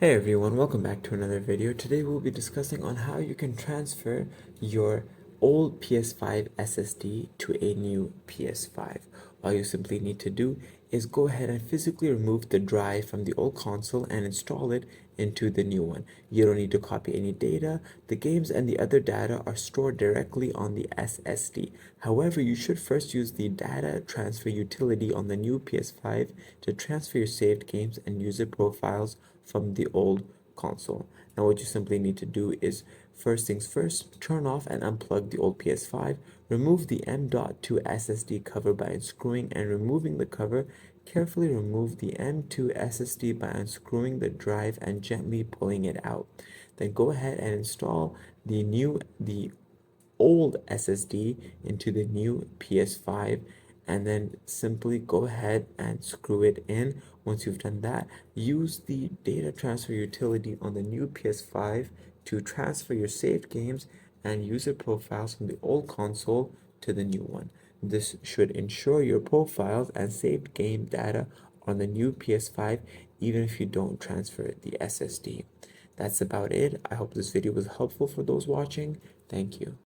Hey everyone, welcome back to another video. Today we'll be discussing on how you can transfer your old PS5 SSD to a new PS5. All you simply need to do is go ahead and physically remove the drive from the old console and install it into the new one. You don't need to copy any data. The games and the other data are stored directly on the SSD. However, you should first use the data transfer utility on the new PS5 to transfer your saved games and user profiles from the old console. Now what you simply need to do is, first things first, turn off and unplug the old PS5, remove the M.2 SSD cover by unscrewing and removing the cover. Carefully remove the M.2 SSD by unscrewing the drive and gently pulling it out. Then go ahead and install the old SSD into the new PS5, and then simply go ahead and screw it in. Once you've done that, use the data transfer utility on the new PS5 to transfer your saved games and user profiles from the old console to the new one. This should ensure your profiles and saved game data on the new PS5 even if you don't transfer the SSD. That's about it. I hope this video was helpful for those watching. Thank you.